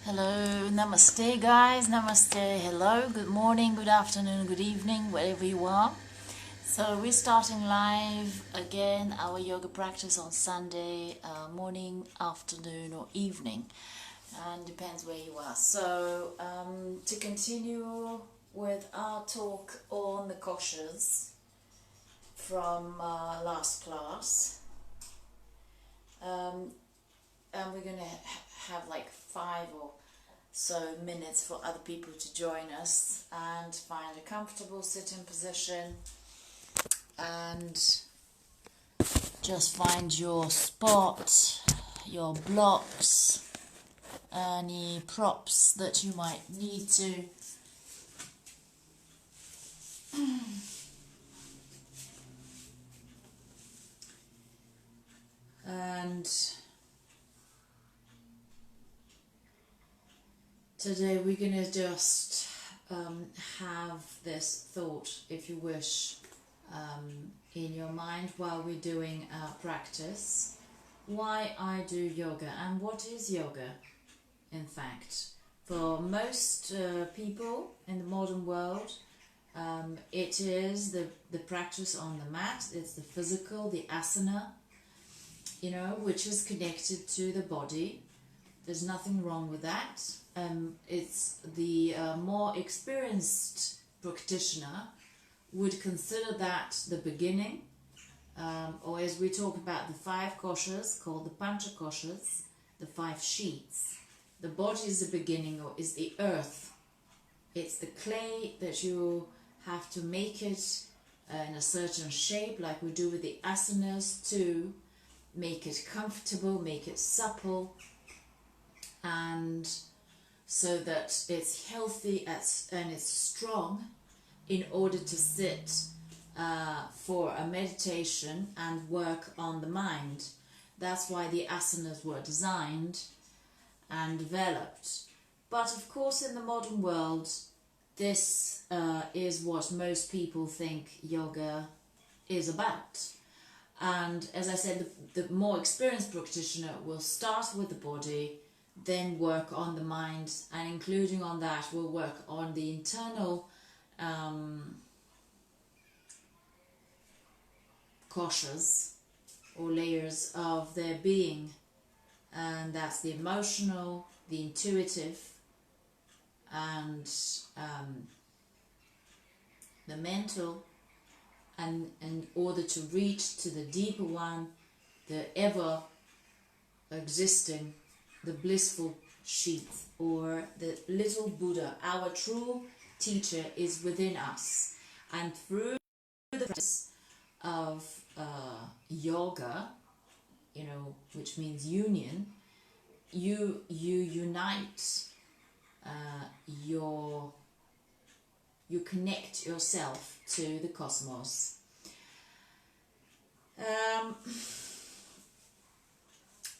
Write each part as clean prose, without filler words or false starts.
Hello, namaste guys, namaste, hello, good morning, good afternoon, good evening, wherever you are. So we're starting live again our yoga practice on Sunday morning, afternoon or evening, and depends where you are. So to continue with our talk on the koshas from last class, and we're going to have like 5 or so minutes for other people to join us, and find a comfortable sitting position and just find your spot, your blocks, any props that you might need to. And today we're going to just have this thought, if you wish, in your mind while we're doing our practice. Why I do yoga and what is yoga, in fact. For most people in the modern world, it is the practice on the mat. It's the physical, the asana, which is connected to the body. There's nothing wrong with that. It's the more experienced practitioner would consider that the beginning, or as we talk about the 5 koshas, called the pancha koshas, the 5 sheets. The body is the beginning, or is the earth. It's the clay that you have to make it in a certain shape, like we do with the asanas, to make it comfortable, make it supple, and so that it's healthy and it's strong in order to sit for a meditation and work on the mind. That's why the asanas were designed and developed. But of course, in the modern world, this is what most people think yoga is about. And as I said, the more experienced practitioner will start with the body, then work on the mind, and including on that will work on the internal koshas, or layers of their being, and that's the emotional, the intuitive, and the mental, and in order to reach to the deeper one, the ever existing, the blissful sheath, or the little Buddha. Our true teacher is within us, and through the practice of yoga, which means union, you unite you connect yourself to the cosmos.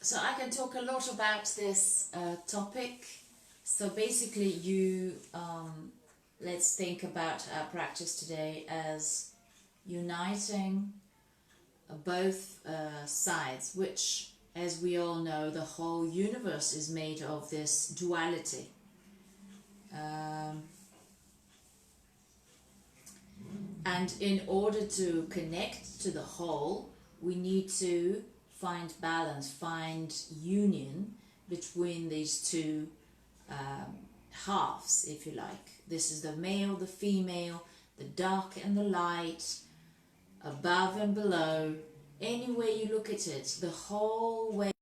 So I can talk a lot about this topic. So basically let's think about our practice today as uniting both sides, which, as we all know, the whole universe is made of this duality. And in order to connect to the whole, we need to find balance, find union between these two halves, if you like. This is the male, the female, the dark and the light, above and below. Any way you look at it, the whole way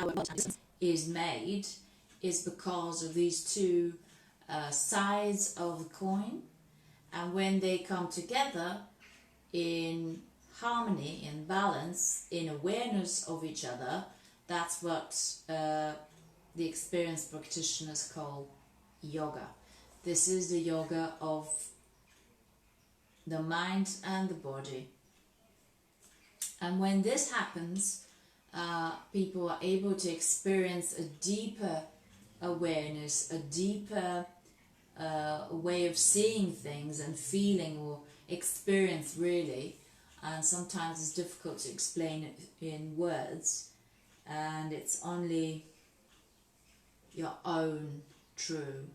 our body is made is because of these two sides of the coin, and when they come together in harmony, in balance, in awareness of each other, that's what the experienced practitioners call yoga. This is the yoga of the mind and the body. And when this happens, people are able to experience a deeper awareness, a deeper way of seeing things and feeling, or experience really. And sometimes it's difficult to explain it in words, and it's only your own true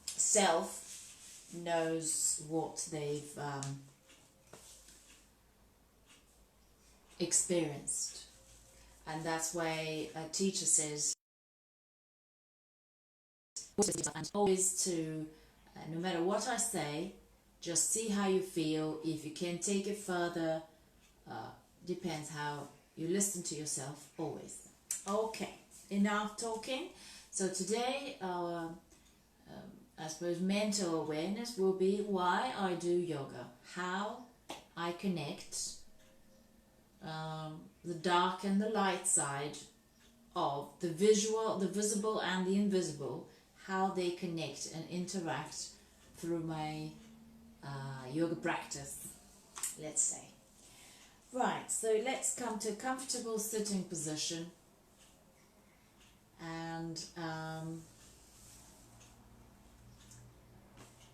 self knows what they've experienced. And that's why a teacher says, and always to, no matter what I say, just see how you feel. If you can take it further, depends how you listen to yourself, always. Okay, enough talking. So today our I suppose mental awareness will be why I do yoga, how I connect the dark and the light side of the visual, the visible and the invisible, how they connect and interact through my yoga practice, let's say. Right, so let's come to a comfortable sitting position, and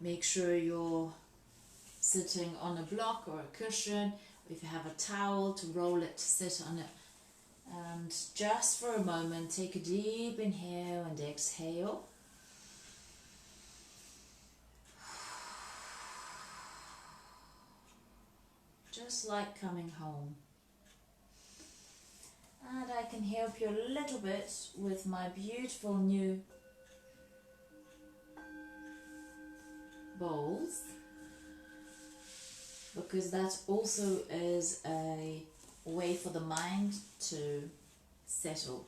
make sure you're sitting on a block or a cushion. If you have a towel, to roll it, to sit on it. And just for a moment, take a deep inhale and exhale. Just like coming home. And I can help you a little bit with my beautiful new bowls, because that also is a way for the mind to settle.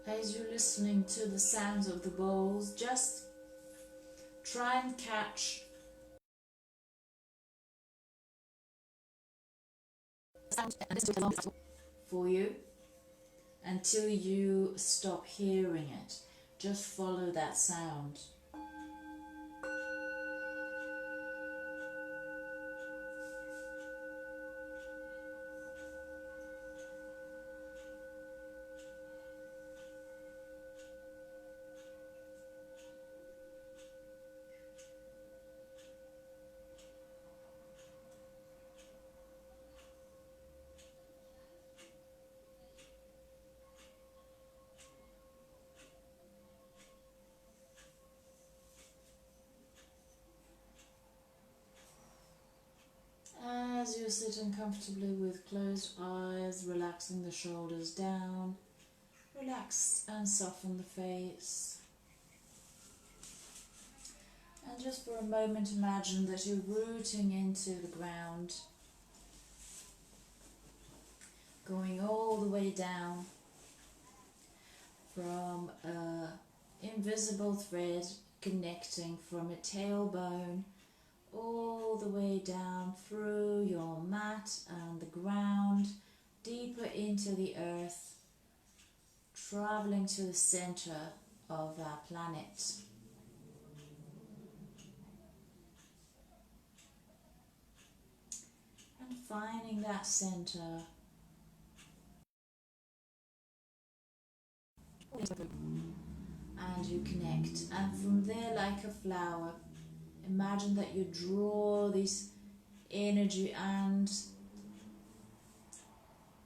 As you're listening to the sounds of the bowls, just try and catch sound and listen to it along for you until you stop hearing it. Just follow that sound. As you're sitting comfortably with closed eyes, relaxing the shoulders down, relax and soften the face. And just for a moment, imagine that you're rooting into the ground, going all the way down from an invisible thread connecting from a tailbone all the way down through your mat and the ground, deeper into the earth, traveling to the center of our planet. And finding that center, and you connect, and from there, like a flower, imagine that you draw this energy and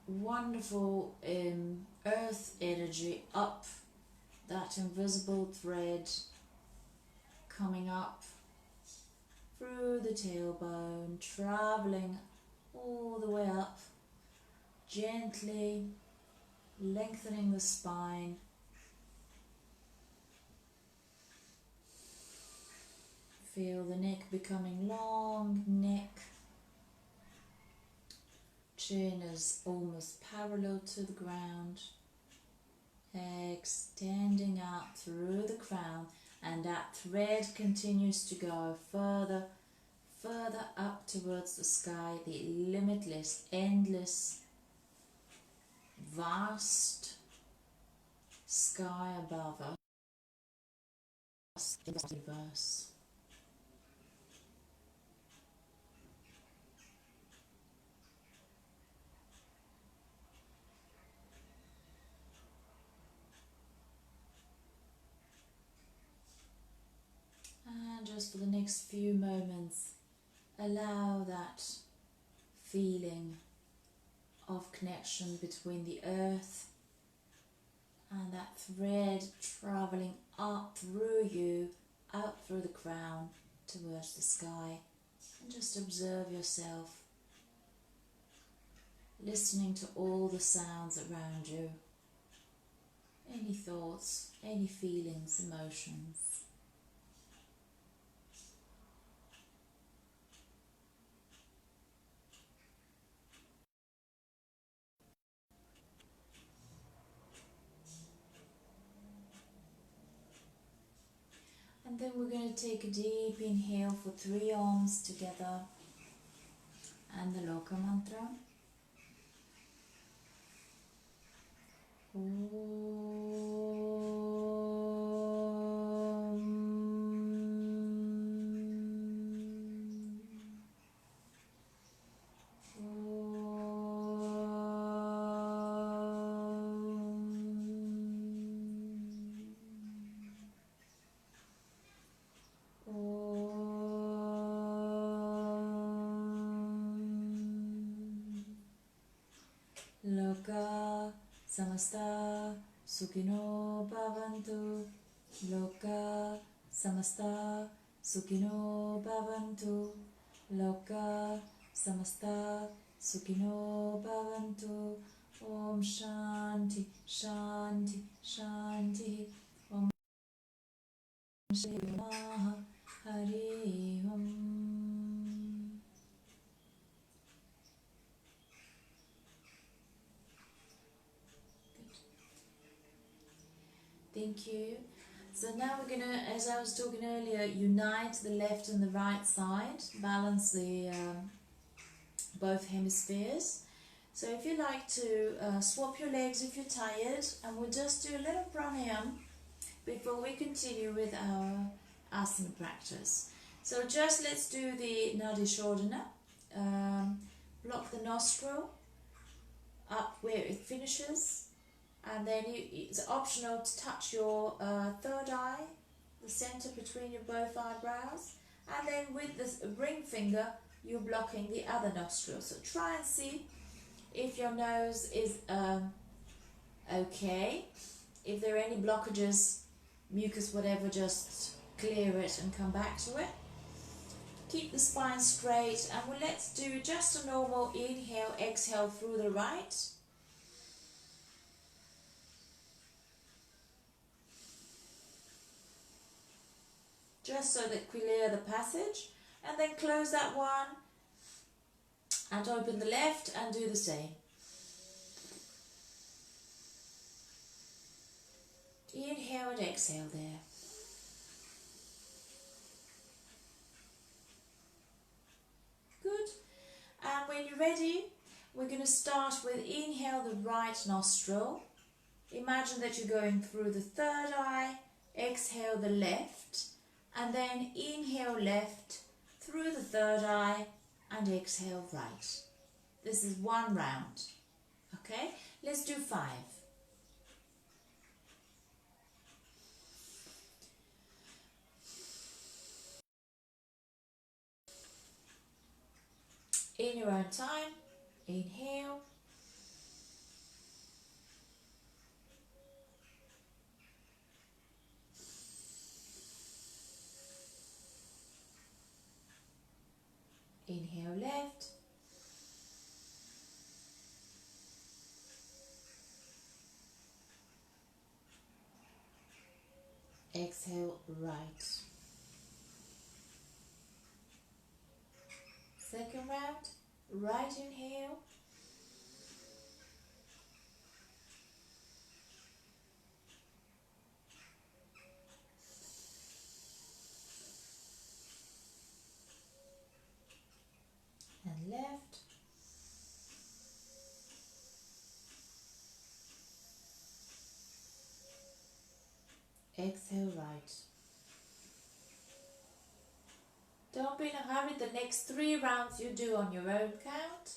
wonderful earth energy up that invisible thread, coming up through the tailbone, traveling all the way up, gently lengthening the spine. Feel the neck becoming long, neck. Chin is almost parallel to the ground. Extending out through the crown, And that thread continues to go further, further up towards the sky, the limitless, endless, vast sky above us in the universe. And just for the next few moments, allow that feeling of connection between the earth and that thread travelling up through you, out through the crown towards the sky. And just observe yourself, listening to all the sounds around you, any thoughts, any feelings, emotions. And then we're going to take a deep inhale for 3 arms together and the Loka mantra. Loka samasta sukhino bhavantu. Loka samasta sukhino bhavantu. Loka samasta sukhino bhavantu. Om Shanti Shanti Shanti. Om Shri Maha Hari Om. Thank you. So now we're going to, as I was talking earlier, unite the left and the right side, balance the both hemispheres. So if you like to swap your legs if you're tired, and we'll just do a little pranayam before we continue with our asana practice. So just let's do the Nadi Shodhana. Block the nostril up where it finishes. And then it's optional to touch your third eye, the center between your both eyebrows. And then with the ring finger, you're blocking the other nostril. So try and see if your nose is okay. If there are any blockages, mucus, whatever, just clear it and come back to it. Keep the spine straight, and let's do just a normal inhale, exhale through the right. Just so that we clear the passage, and then close that one and open the left and do the same. Inhale and exhale there. Good. And when you're ready, we're going to start with inhale the right nostril. Imagine that you're going through the third eye, exhale the left, and then inhale left through the third eye and exhale right. This is 1 round. Okay, let's do 5. In your own time, inhale. Inhale left. Exhale right. Second round, right inhale. exhale right. Don't be in a hurry, the next 3 rounds you do on your own count.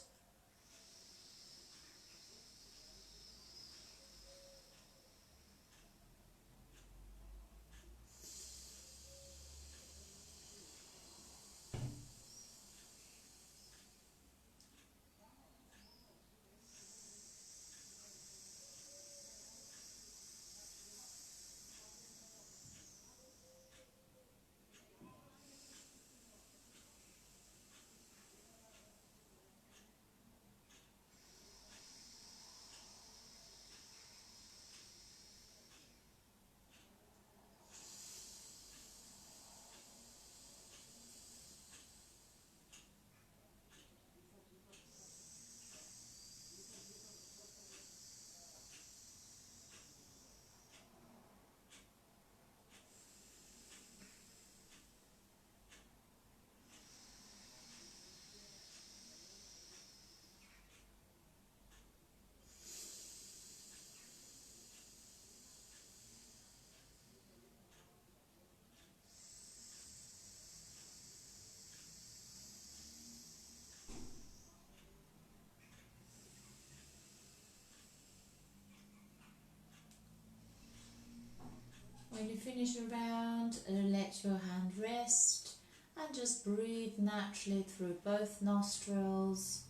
When you finish your round, let your hand rest and just breathe naturally through both nostrils.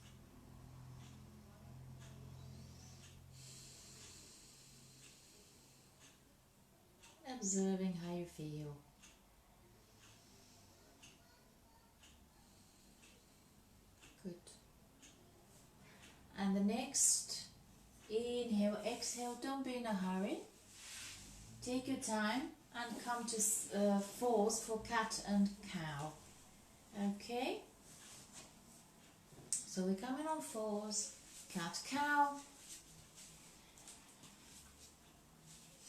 Observing how you feel. Good. And the next, inhale, exhale, don't be in a hurry. Take your time and come to 4s for cat and cow. Okay? So we're coming on 4s, cat, cow.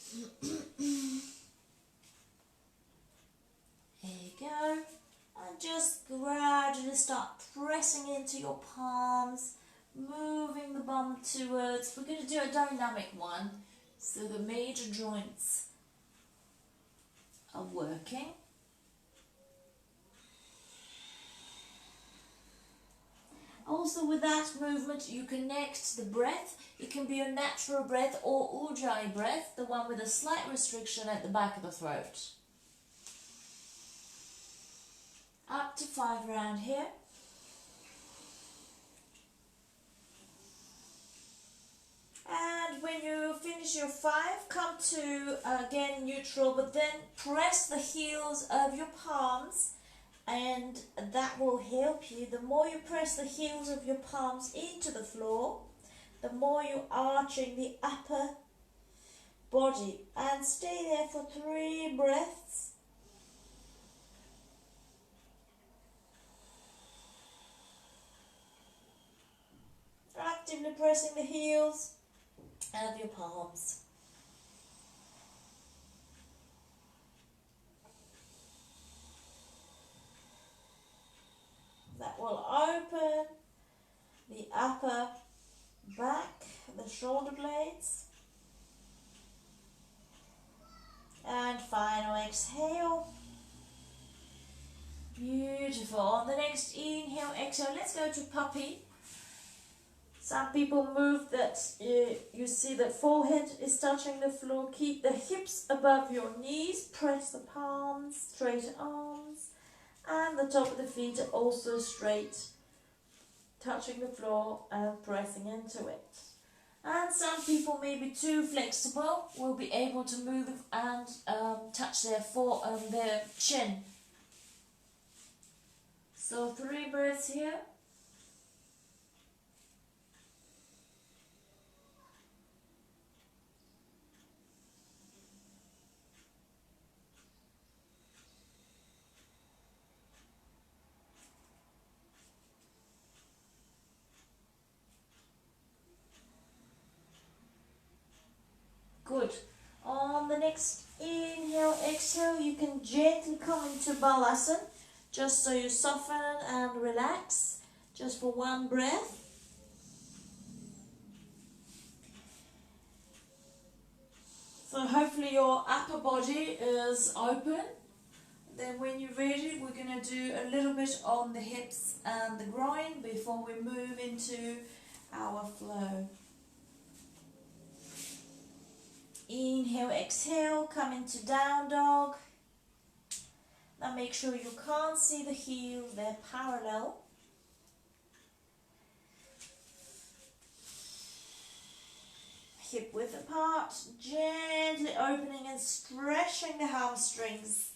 Here you go. And just gradually start pressing into your palms, moving the bum towards. We're going to do a dynamic one, so the major joints are working. Also with that movement you connect the breath. It can be a natural breath or ujjayi breath, the one with a slight restriction at the back of the throat. Up to 5 round here. And when you finish your 5, come to again neutral, but then press the heels of your palms, and that will help you. The more you press the heels of your palms into the floor, the more you're arching the upper body. And stay there for 3 breaths. Actively pressing the heels of your palms. That will open the upper back, the shoulder blades. And final exhale. Beautiful. On the next inhale, exhale, let's go to puppy. Some people move that, you see the forehead is touching the floor. Keep the hips above your knees. Press the palms, straight arms. And the top of the feet are also straight, touching the floor and pressing into it. And some people may be too flexible, will be able to move and touch their chin. So 3 breaths here. Good. On the next inhale, exhale, you can gently come into Balasana, just so you soften and relax, just for 1 breath. So hopefully your upper body is open. Then when you're ready, we're going to do a little bit on the hips and the groin before we move into our flow. Inhale, exhale, come into down dog. Now make sure you can't see the heels, they're parallel. Hip width apart, gently opening and stretching the hamstrings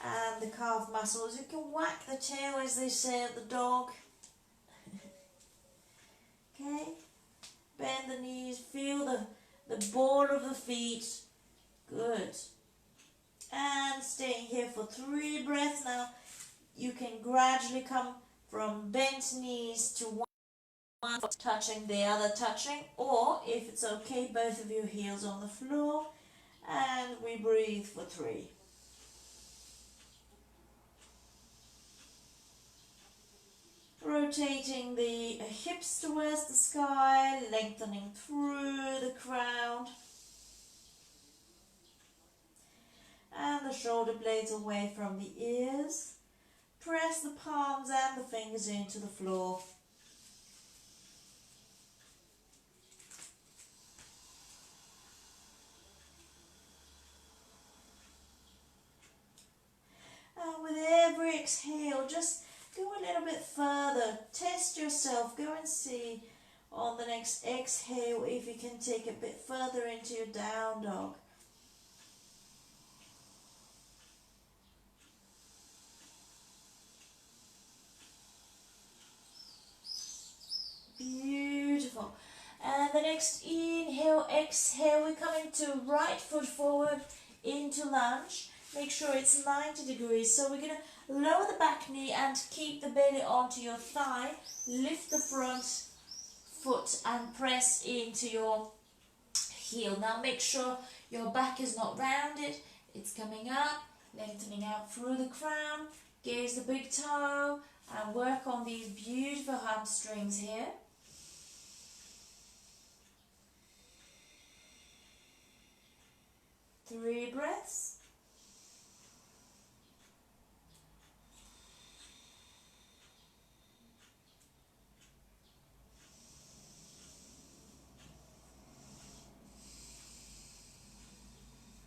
and the calf muscles. You can whack the tail, as they say of the dog. Okay, bend the knees, feel the ball of the feet. Good. And staying here for 3 breaths. Now you can gradually come from bent knees to one foot touching, the other touching, or if it's okay, both of your heels on the floor, and we breathe for 3. Rotating the hips towards the sky, lengthening through the crown, and the shoulder blades away from the ears. Press the palms and the fingers into the floor. And with every exhale, just go a little bit further. Test yourself. Go and see on the next exhale if you can take a bit further into your down dog. Beautiful. And the next inhale, exhale, we come into right foot forward into lunge. Make sure it's 90 degrees. So we're going to lower the back knee and keep the belly onto your thigh. Lift the front foot and press into your heel. Now make sure your back is not rounded. It's coming up, lengthening out through the crown. Gaze the big toe and work on these beautiful hamstrings here. Three breaths.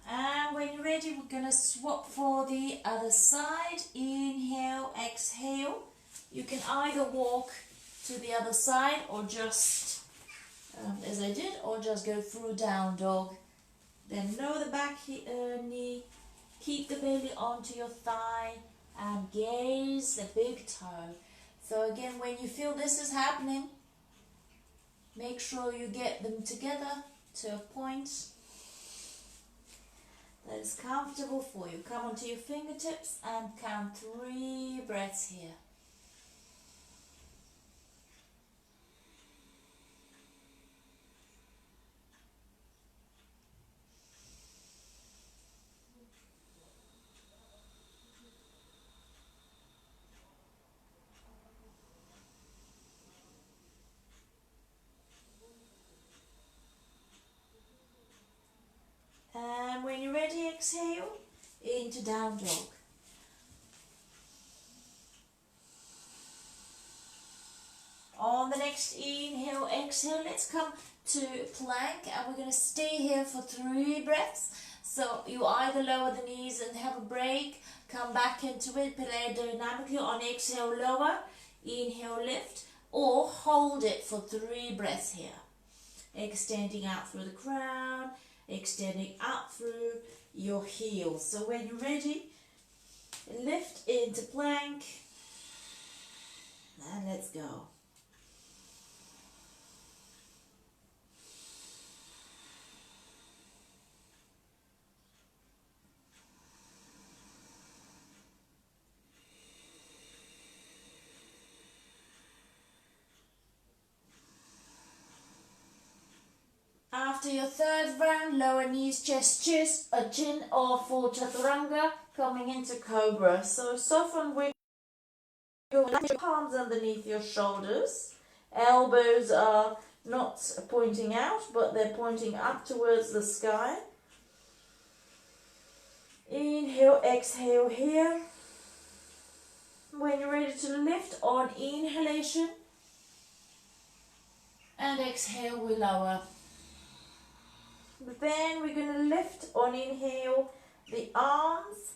And when you're ready, we're going to swap for the other side. Inhale, exhale. You can either walk to the other side or just, as I did, or just go through down dog. Then lower the back knee, keep the belly onto your thigh and gaze the big toe. So again, when you feel this is happening, make sure you get them together to a point that is comfortable for you. Come onto your fingertips and count 3 breaths here. And when you're ready, exhale into down dog. On the next inhale, exhale, let's come to plank, and we're going to stay here for 3 breaths. So you either lower the knees and have a break, come back into it, play dynamically. On exhale, lower, inhale, lift, or hold it for 3 breaths here. Extending out through the crown, extending out through your heels. So when you're ready, lift into plank, and let's go. After your 3rd round, lower knees, chest, chin, or full chaturanga, coming into cobra. So soften, wiggle your palms underneath your shoulders. Elbows are not pointing out, but they're pointing up towards the sky. Inhale, exhale here. When you're ready to lift on inhalation, and exhale, we lower. Then we're going to lift on inhale the arms.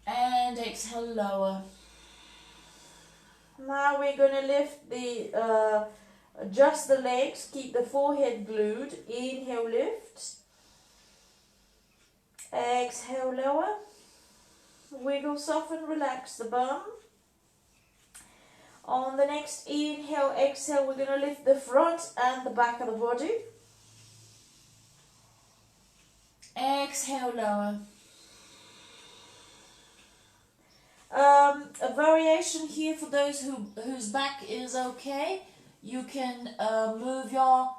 And exhale, lower. Now we're going to lift the, just the legs, keep the forehead glued. Inhale, lift. Exhale, lower. Wiggle, soften, relax the bum. On the next inhale, exhale, we're going to lift the front and the back of the body. Exhale, lower. A variation here for those whose back is okay. You can move your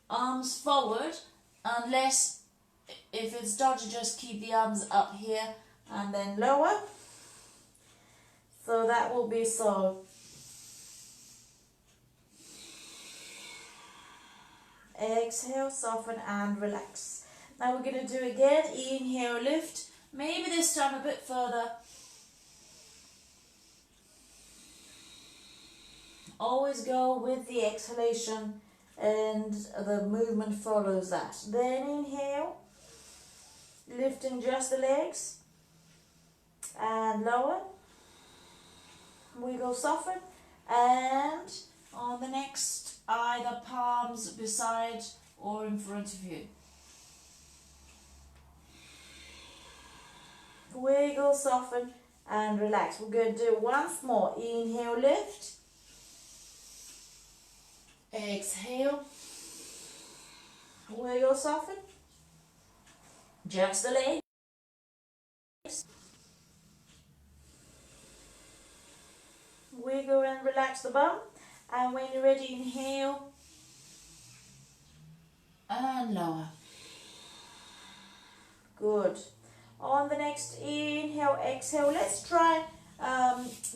arms forward, unless if it's dodgy, just keep the arms up here and then lower. So that will be so. Exhale, soften and relax. Now we're going to do again. Inhale, lift. Maybe this time a bit further. Always go with the exhalation and the movement follows that. Then inhale, lifting just the legs and lower. Wiggle, soften, and on the next, either palms beside or in front of you. Wiggle, soften and relax. We're going to do it once more. Inhale, lift. Exhale. Wiggle, soften. Just the legs. Wiggle and relax the bum. And when you're ready, inhale. And lower. Good. On the next inhale, exhale, let's try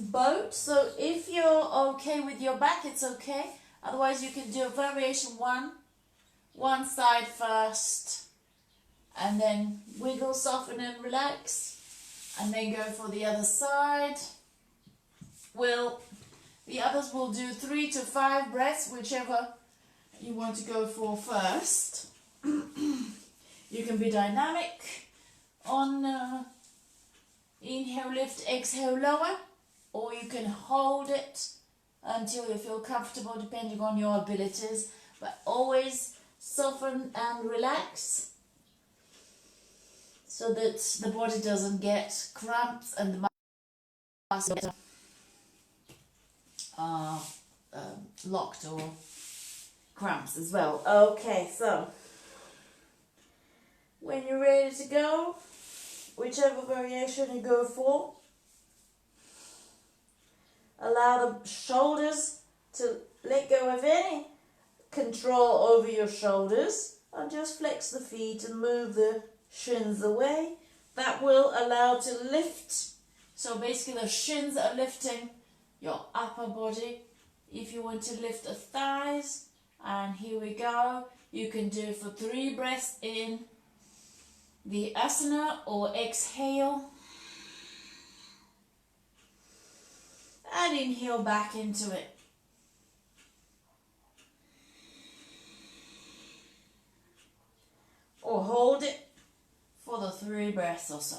boat. So if you're okay with your back, it's okay. Otherwise, you can do a variation one side first, and then wiggle, soften and relax, and then go for the other side. The others will do 3 to 5 breaths, whichever you want to go for first. You can be dynamic on inhale, lift, exhale, lower, or you can hold it until you feel comfortable, depending on your abilities, but always soften and relax so that the body doesn't get cramps and the muscles are locked or cramps as well. Okay, so when you're ready to go, whichever variation you go for, allow the shoulders to let go of any control over your shoulders and just flex the feet and move the shins away. That will allow to lift. So basically the shins are lifting your upper body. If you want to lift the thighs, and here we go, you can do for 3 breaths in the asana or exhale. And inhale back into it. Or hold it for the 3 breaths or so.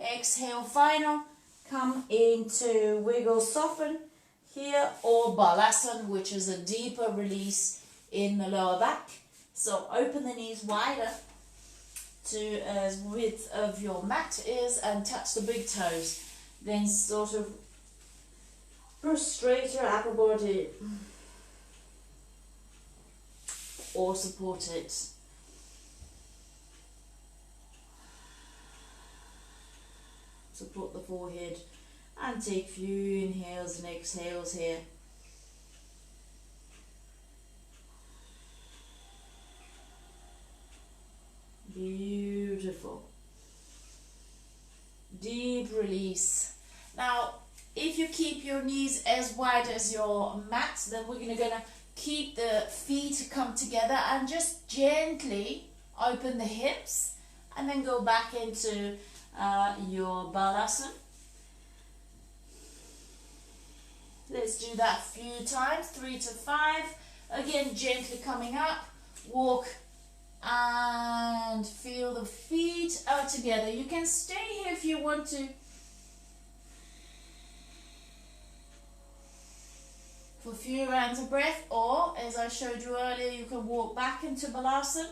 Exhale, final. Come into wiggle, soften here, or balasana, which is a deeper release in the lower back. So open the knees wider to as width of your mat is and touch the big toes. Then sort of prostrate your upper body or support it. Support the forehead and take a few inhales and exhales here. Beautiful. Deep release. Now, if you keep your knees as wide as your mat, then we're gonna keep the feet come together and just gently open the hips and then go back into your balasana. Let's do that a few times, 3 to 5. Again, gently coming up, walk and feel the feet out together. You can stay here if you want to for a few rounds of breath, or as I showed you earlier, you can walk back into balasana.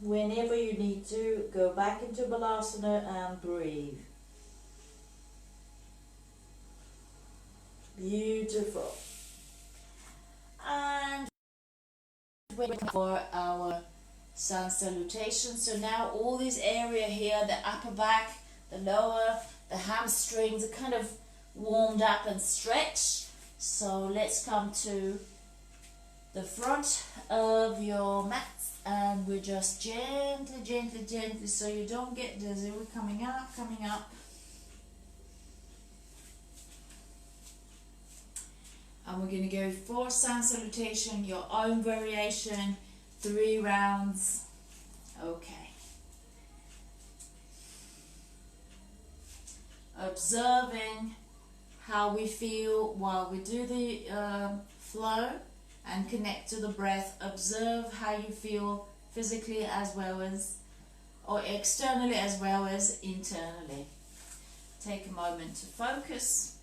Whenever you need to, go back into balasana and breathe. Beautiful. And wait for our sun salutation. So now all this area here, the upper back, the lower, the hamstrings are kind of warmed up and stretched. So let's come to the front of your mat. And we're just gently, so you don't get dizzy. We're coming up. And we're going to go for sun salutation, your own variation, 3 rounds. Okay. Observing how we feel while we do the flow. And connect to the breath. Observe how you feel physically as well as, or externally as well as internally. Take a moment to focus.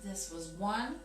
This was 1.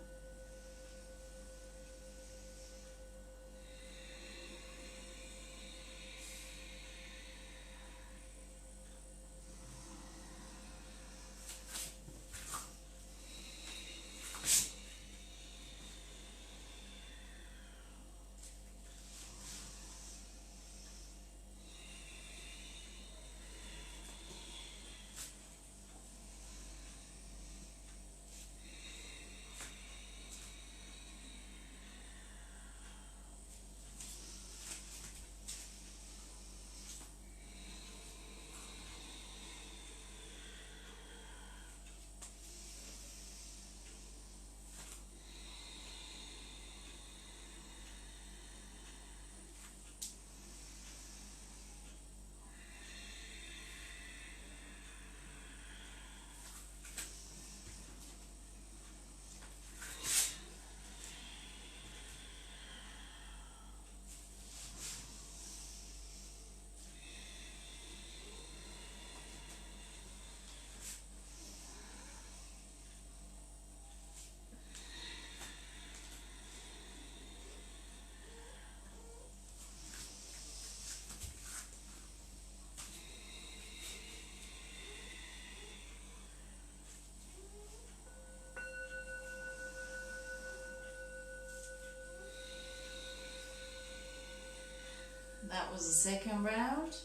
That was the second round.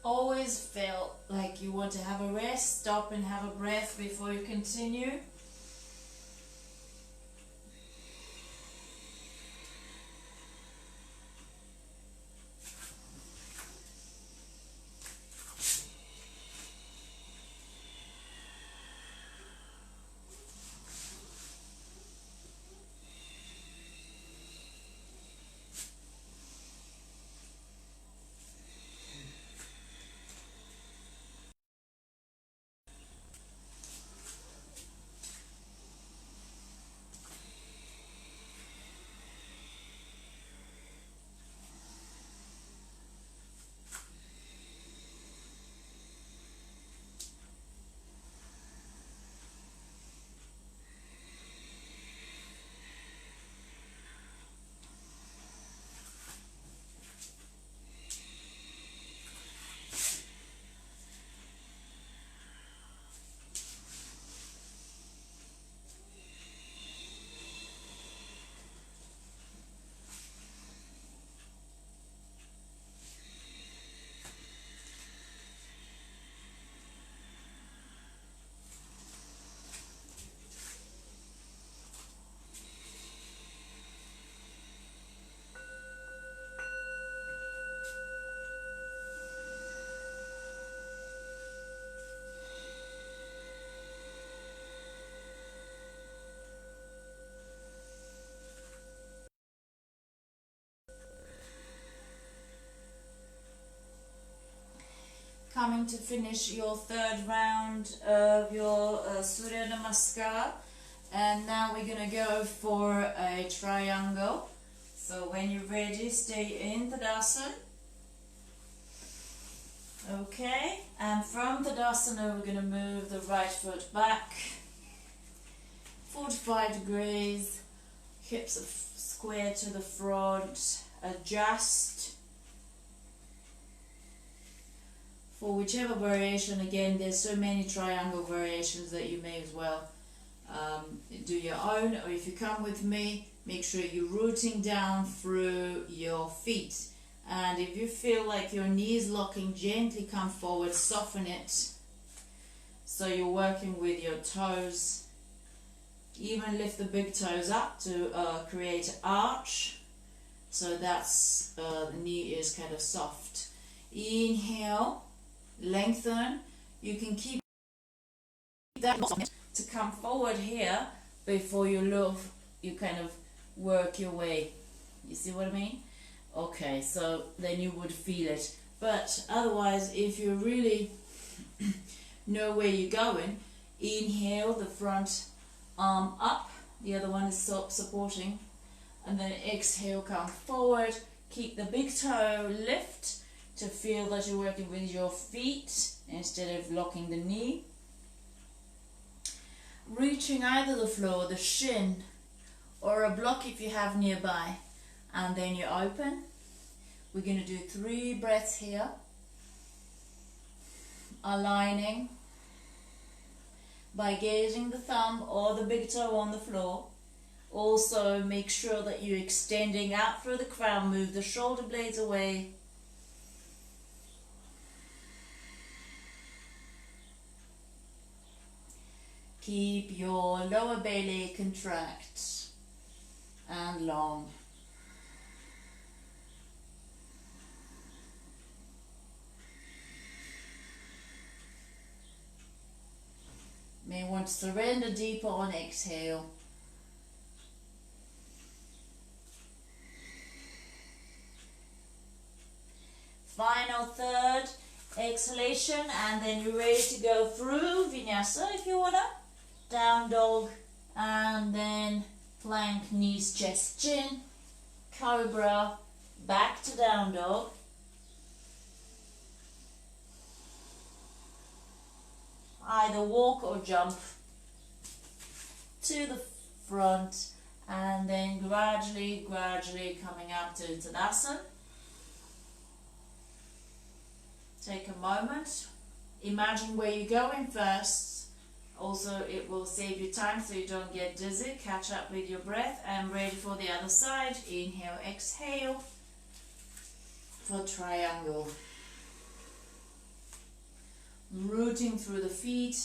Always feel like you want to have a rest, stop and have a breath before you continue. Coming to finish your third round of your Surya Namaskar, and now we're gonna go for a triangle. So when you're ready, stay in Tadasana. Okay, and from Tadasana we're gonna move the right foot back 45 degrees, hips square to the front, adjust. For whichever variation, again, there's so many triangle variations that you may as well do your own, or if you come with me, make sure you're rooting down through your feet. And if you feel like your knees locking, gently come forward, soften it. So you're working with your toes. Even lift the big toes up to create an arch. So that's the knee is kind of soft. Inhale. Lengthen. You can keep that to come forward here before you kind of work your way. You see what I mean? Okay, so then you would feel it. But otherwise, if you really know where you're going, inhale the front arm up, the other one is supporting, and then exhale, come forward, keep the big toe lift to feel that you're working with your feet instead of locking the knee. Reaching either the floor, the shin, or a block if you have nearby, and then you open. We're going to do 3 breaths here. Aligning by gazing the thumb or the big toe on the floor. Also make sure that you're extending out through the crown, move the shoulder blades away. Keep your lower belly contract and long. May want to surrender deeper on exhale. Final third exhalation, and then you're ready to go through Vinyasa if you wanna. Down dog, and then plank, knees, chest, chin, cobra, back to down dog. Either walk or jump to the front, and then gradually coming up to Tadasana. Take a moment, imagine where you're going first, Also, it will save you time so you don't get dizzy. Catch up with your breath. I'm ready for the other side. Inhale, exhale for triangle. Rooting through the feet.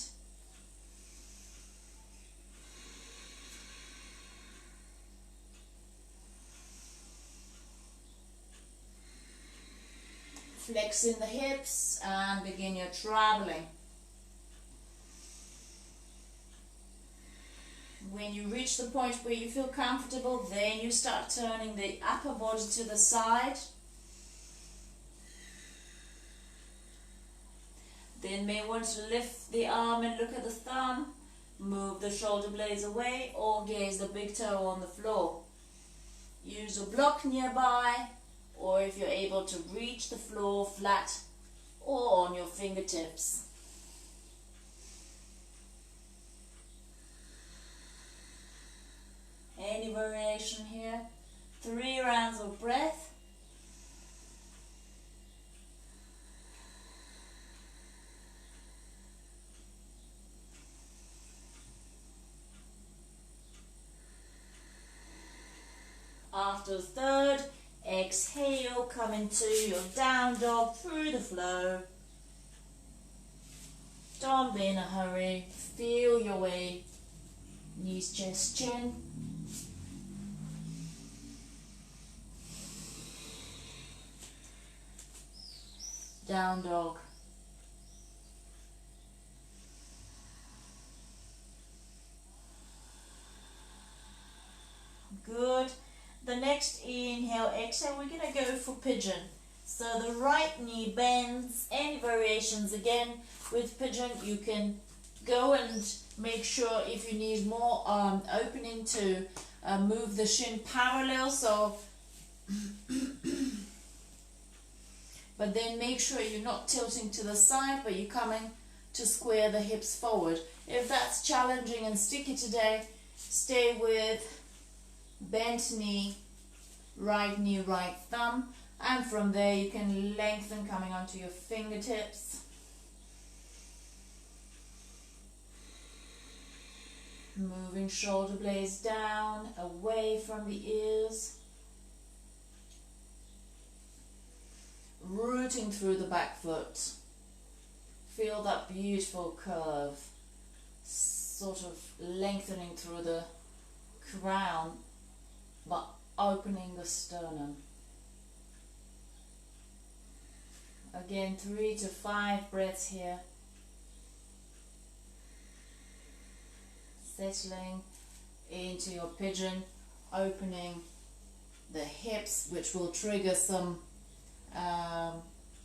Flexing the hips and begin your traveling. When you reach the point where you feel comfortable, then you start turning the upper body to the side. Then may want to lift the arm and look at the thumb. Move the shoulder blades away or gaze the big toe on the floor. Use a block nearby, or if you're able to reach the floor flat or on your fingertips. Any variation here. 3 rounds of breath. After the third, exhale, come into your down dog through the flow. Don't be in a hurry. Feel your way. Knees, chest, chin. Down dog. Good. The next inhale, exhale, we're going to go for pigeon. So the right knee bends. Any variations again with pigeon, you can go and make sure if you need more opening to move the shin parallel. So but then make sure you're not tilting to the side, but you're coming to square the hips forward. If that's challenging and sticky today, stay with bent knee, right thumb, and from there you can lengthen coming onto your fingertips. Moving shoulder blades down, away from the ears. Rooting through the back foot. Feel that beautiful curve, sort of lengthening through the crown, but opening the sternum. Again, 3 to 5 breaths here. Settling into your pigeon, opening the hips, which will trigger some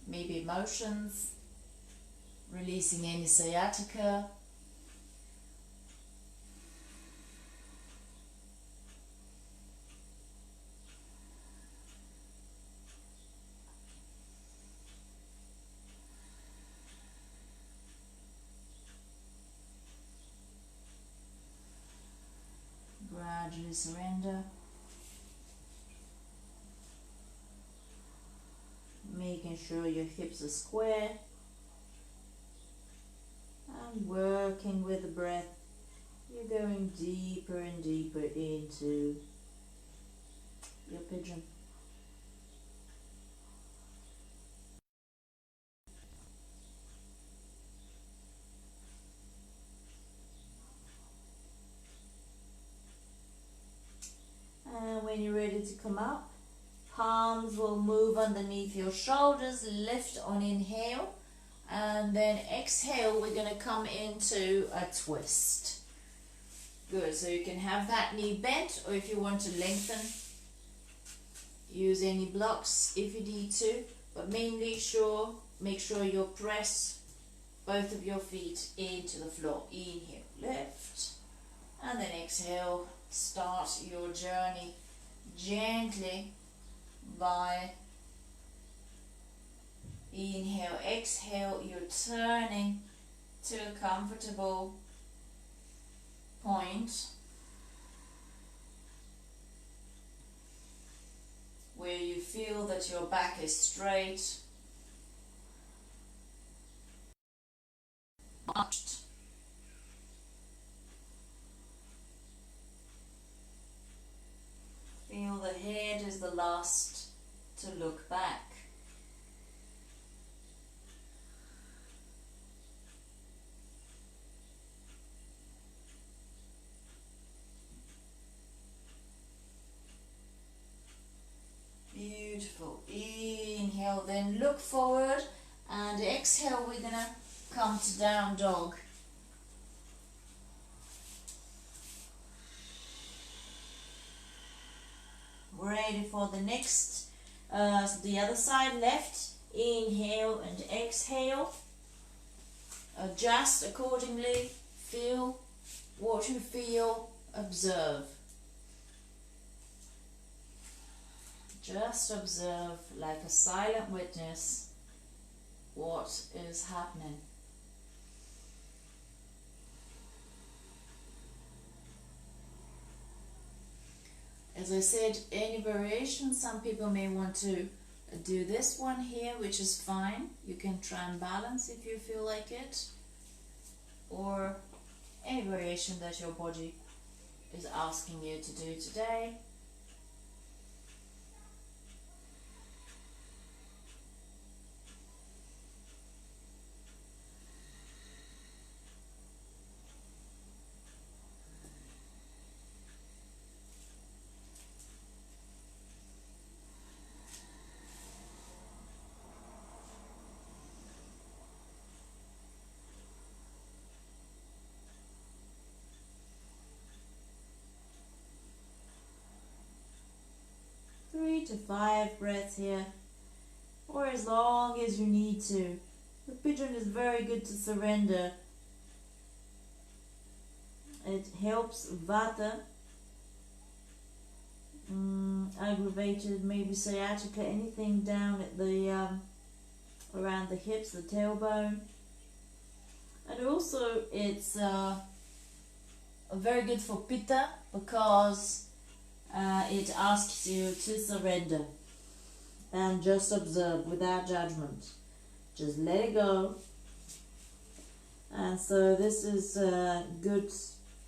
maybe motions, releasing any sciatica. Gradually surrender. Making sure your hips are square and working with the breath. You're going deeper and deeper into your pigeon. And when you're ready to come up, palms will move underneath your shoulders, lift on inhale, and then exhale, we're going to come into a twist. Good, so you can have that knee bent, or if you want to lengthen, use any blocks if you need to, but mainly make sure you press both of your feet into the floor. Inhale, lift, and then exhale, start your journey gently by inhale, exhale, you're turning to a comfortable point where you feel that your back is straight, arched, the last to look back. Beautiful. Inhale, then look forward, and exhale, we're gonna come to down dog. Ready for the next, the other side, left. Inhale and exhale. Adjust accordingly. Feel what you feel. Observe. Just observe, like a silent witness, what is happening. As I said, any variation, some people may want to do this one here, which is fine. You can try and balance if you feel like it, or any variation that your body is asking you to do today. To 5 breaths here, or as long as you need to. The pigeon is very good to surrender. It helps Vata, aggravated, maybe sciatica, anything down at the around the hips, the tailbone. And also it's very good for Pitta, because it asks you to surrender and just observe without judgment. Just let it go. And so this is a good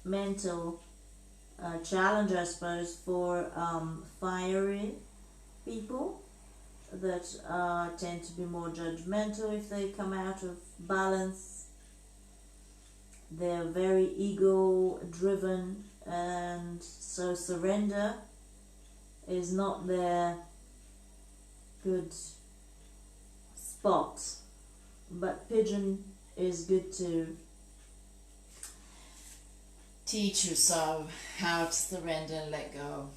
mental challenge, I suppose, for fiery people that tend to be more judgmental if they come out of balance. They're very ego driven, and so surrender is not their good spot. But pigeon is good to teach you so how to surrender and let go.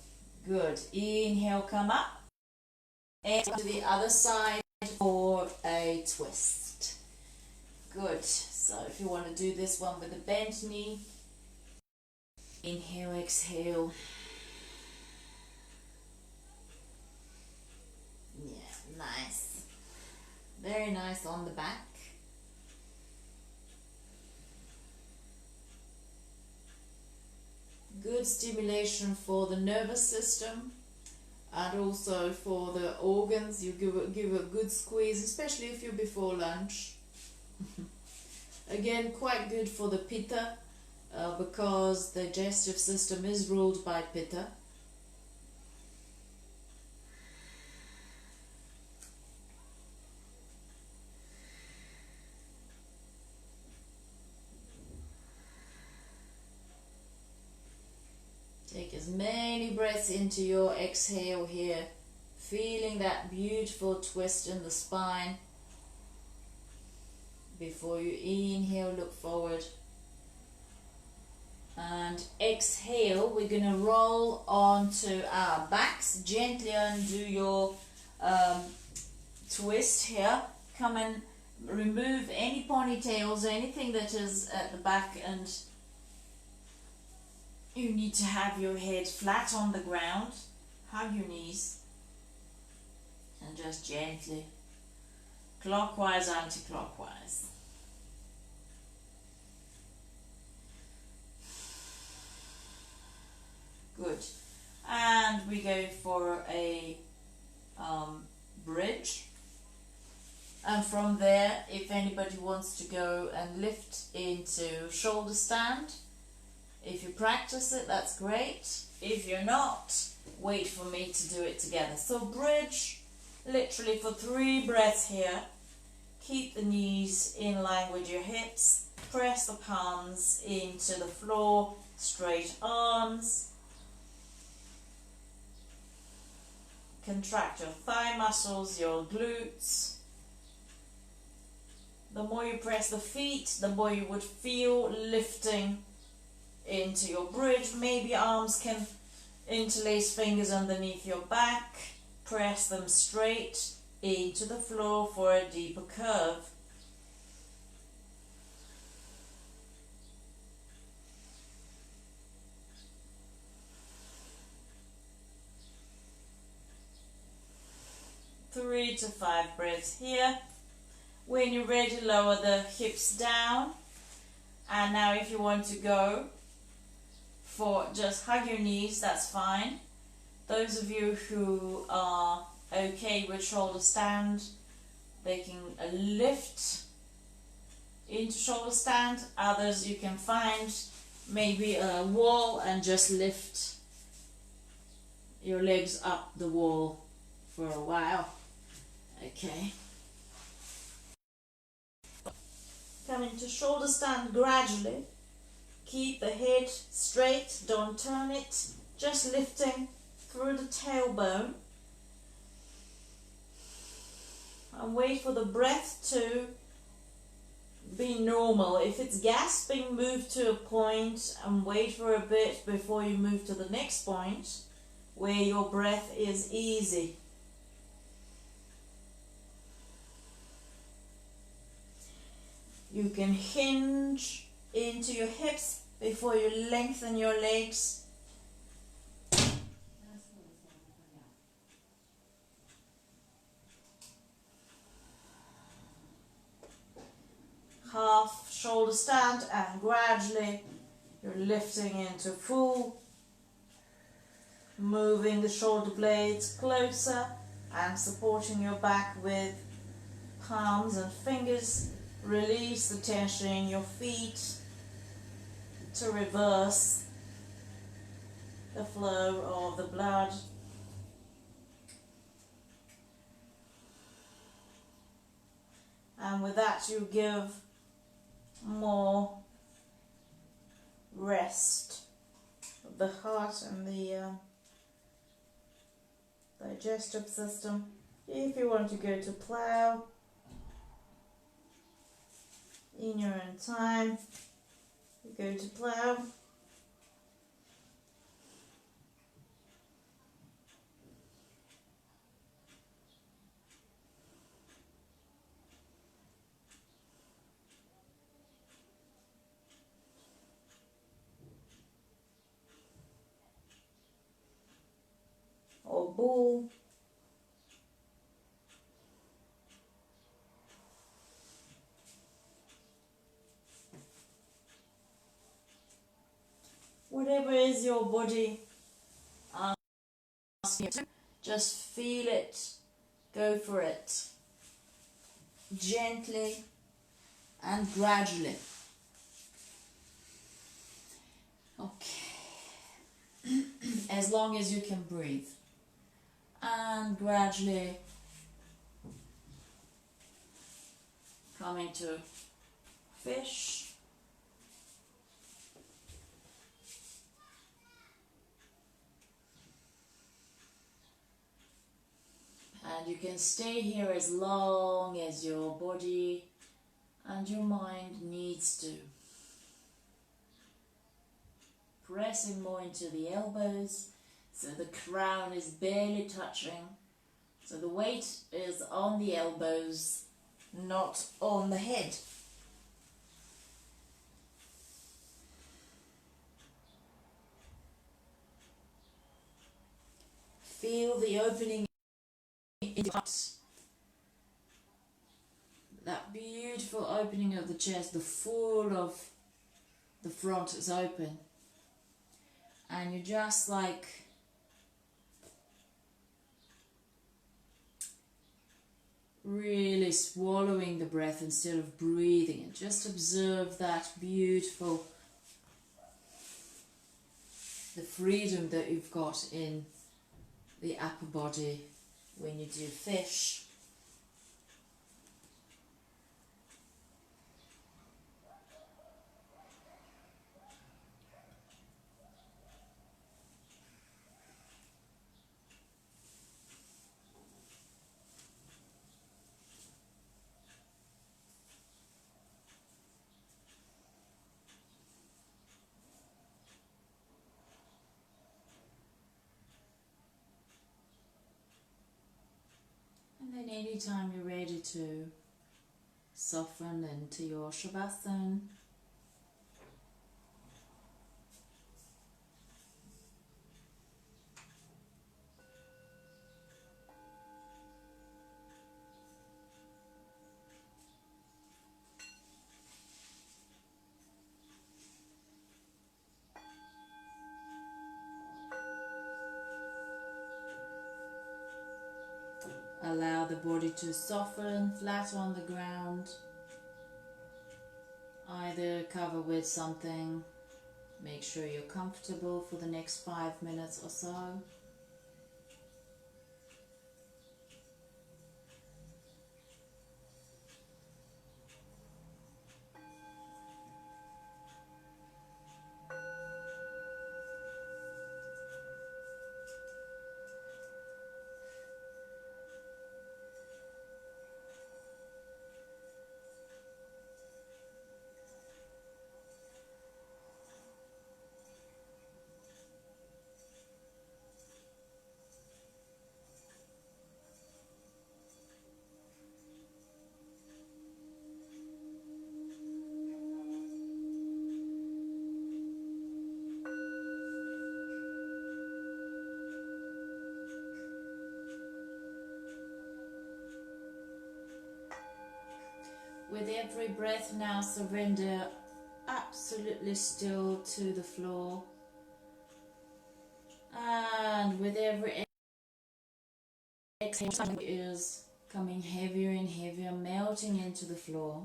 Good. Inhale, come up, and to the other side for a twist. Good. So if you want to do this one with a bent knee, inhale, exhale. Yeah, nice. Very nice on the back. Good stimulation for the nervous system, and also for the organs. You give a good squeeze, especially if you're before lunch. Again, quite good for the Pitta, because the digestive system is ruled by Pitta. Take as many breaths into your exhale here, feeling that beautiful twist in the spine. Before you inhale, look forward. And exhale, we're going to roll onto our backs. Gently undo your twist here. Come and remove any ponytails, anything that is at the back, and you need to have your head flat on the ground. Hug your knees. And just gently, clockwise, anti-clockwise. Good. And we go for a bridge. And from there, if anybody wants to go and lift into shoulder stand, If you practice it, that's great. If you're not, wait for me to do it together. So bridge literally for 3 breaths here. Keep the knees in line with your hips. Press the palms into the floor. Straight arms. Contract your thigh muscles, your glutes. The more you press the feet, the more you would feel lifting into your bridge. Maybe arms can interlace fingers underneath your back. Press them straight into the floor for a deeper curve. Three to 5 breaths here. When you're ready, lower the hips down. And now if you want to go for just hug your knees, that's fine. Those of you who are okay with shoulder stand, they can lift into shoulder stand. Others, you can find maybe a wall and just lift your legs up the wall for a while. Okay. Come into shoulder stand gradually. Keep the head straight, don't turn it. Just lifting through the tailbone. And wait for the breath to be normal. If it's gasping, move to a point and wait for a bit before you move to the next point where your breath is easy. You can hinge into your hips before you lengthen your legs. Half shoulder stand and gradually you're lifting into full, moving the shoulder blades closer and supporting your back with palms and fingers. Release the tension in your feet to reverse the flow of the blood. And with that you give more rest of the heart and the digestive system. If you want to go to plow in your own time, you go to plow. Or bull. Whatever is your body asking you to, just feel it, go for it, gently and gradually. Okay, as long as you can breathe. And gradually come into fish. And you can stay here as long as your body and your mind needs to. Pressing more into the elbows so the crown is barely touching. So the weight is on the elbows, not on the head. Feel the opening in the heart. That beautiful opening of the chest, the full of the front is open. And you're just like really swallowing the breath instead of breathing it. Just observe that beautiful the freedom that you've got in the upper body when you do fish. And then anytime you're ready to soften into your Shavasana, allow the body to soften flat on the ground. Either cover with something, make sure you're comfortable for the next 5 minutes or so. With every breath now, surrender absolutely still to the floor. And with every exhale, is coming heavier and heavier, melting into the floor.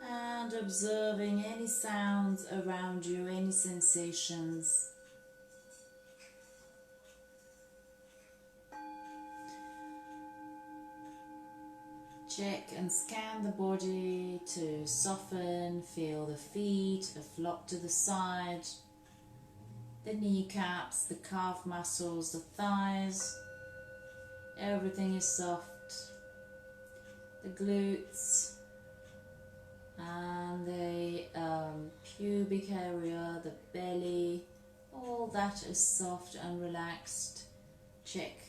And observing any sounds around you, any sensations. Check and scan the body to soften, feel the feet, a flop to the side, the kneecaps, the calf muscles, the thighs, everything is soft, the glutes and the pubic area, the belly, all that is soft and relaxed. Check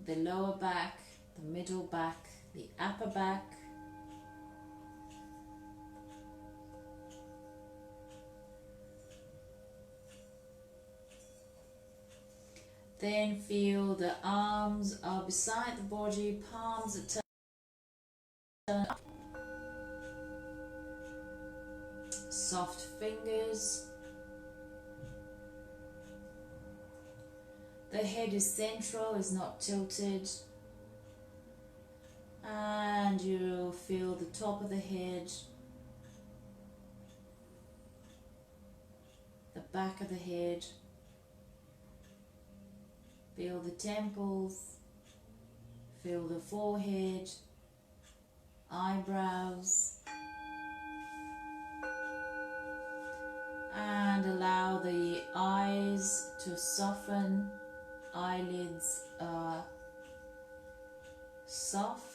the lower back, the middle back, the upper back, then feel the arms are beside the body, palms are turned up, soft fingers, the head is central, is not tilted. And you'll feel the top of the head, the back of the head, feel the temples, feel the forehead, eyebrows, and allow the eyes to soften, eyelids are soft.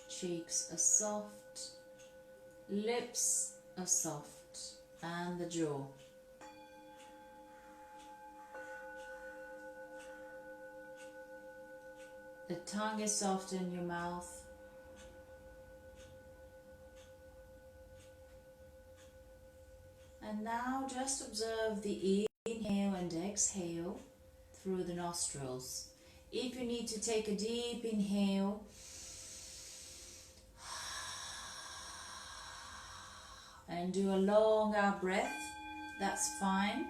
Cheeks are soft, lips are soft, and the jaw. The tongue is soft in your mouth. And now just observe the inhale and exhale through the nostrils. If you need to take a deep inhale, and do a long out breath, that's fine.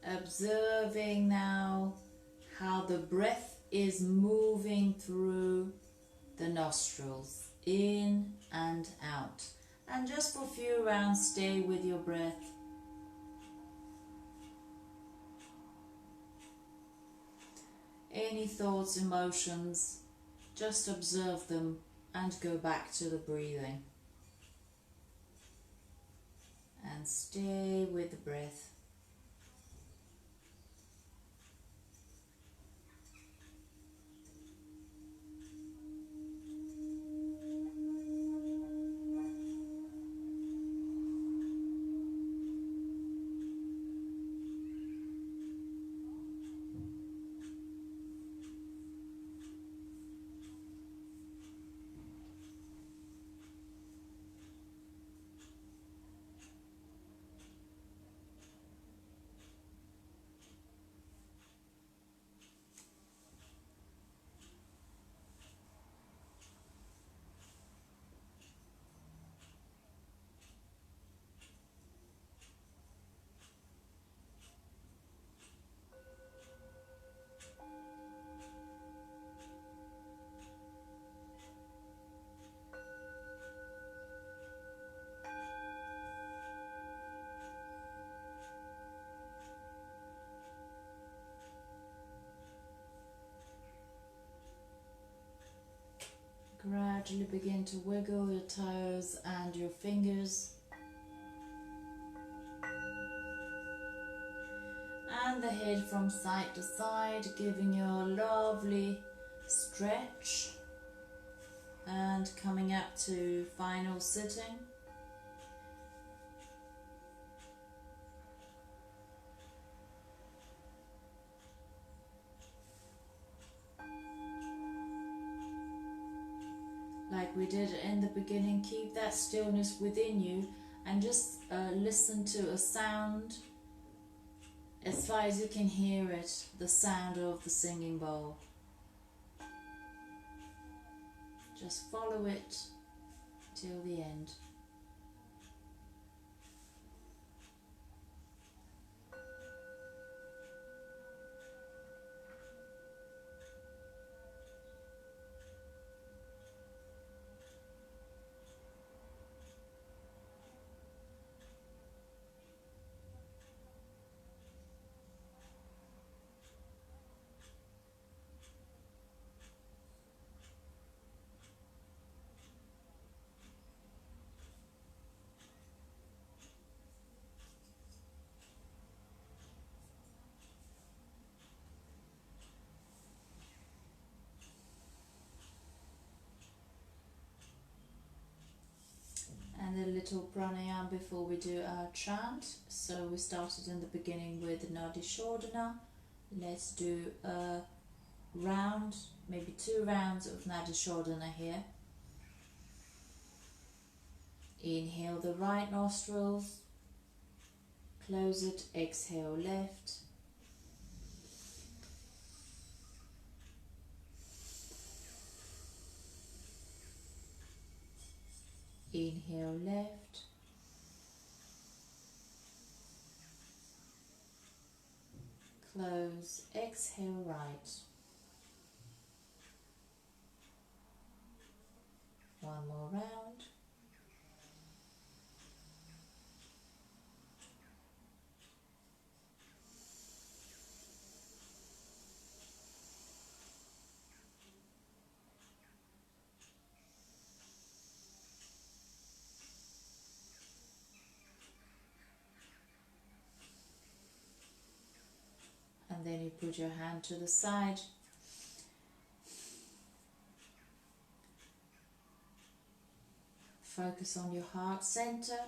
observing now how the breath is moving through the nostrils, in and out. And just for a few rounds, stay with your breath. Any thoughts, emotions, just observe them and go back to the breathing. And stay with the breath. Gradually begin to wiggle your toes and your fingers. And the head from side to side, giving you a lovely stretch. And coming up to final sitting. Like we did in the beginning, keep that stillness within you and just listen to a sound as far as you can hear it, the sound of the singing bowl. Just follow it till the end. And a little pranayama before we do our chant. So we started in the beginning with Nadi Shodhana. Let's do a round, maybe 2 rounds of Nadi Shodhana here. Inhale the right nostrils, close it, exhale left. Inhale left. Close, exhale right. One more round. And then you put your hand to the side. Focus on your heart center.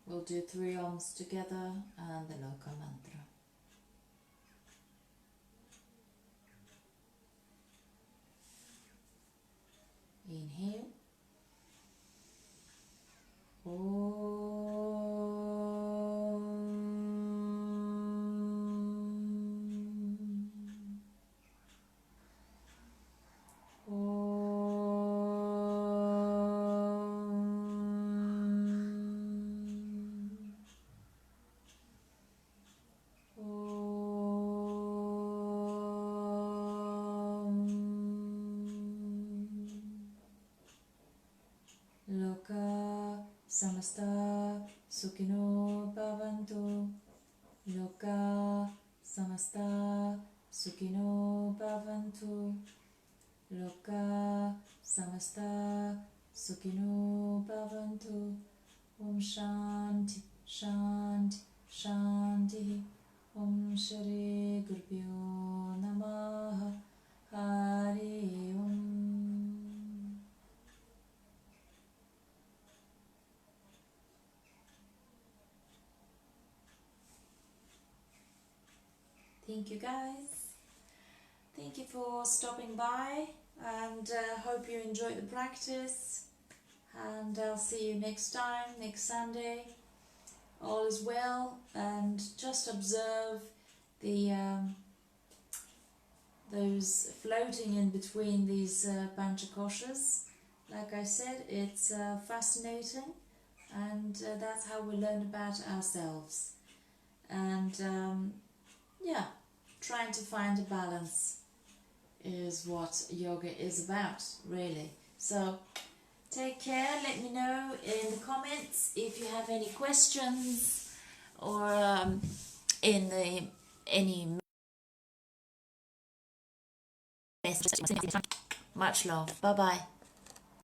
We'll do 3 Oms together and the Loka mantra. Inhale. samasta sukhino bhavantu. Loka samasta sukhino bhavantu. Loka samasta sukhino bhavantu. Om Shanti Shanti Shanti. Om Shri Gurubhyo Namaha. Hari Om. Thank you guys. Thank you for stopping by, and hope you enjoyed the practice. And I'll see you next time, next Sunday. All is well, and just observe the those floating in between these pancha koshas. Like I said, it's fascinating, and that's how we learn about ourselves. And yeah, trying to find a balance is what yoga is about, really. So take care. Let me know in the comments if you have any questions, or any messages. Much love. Bye bye.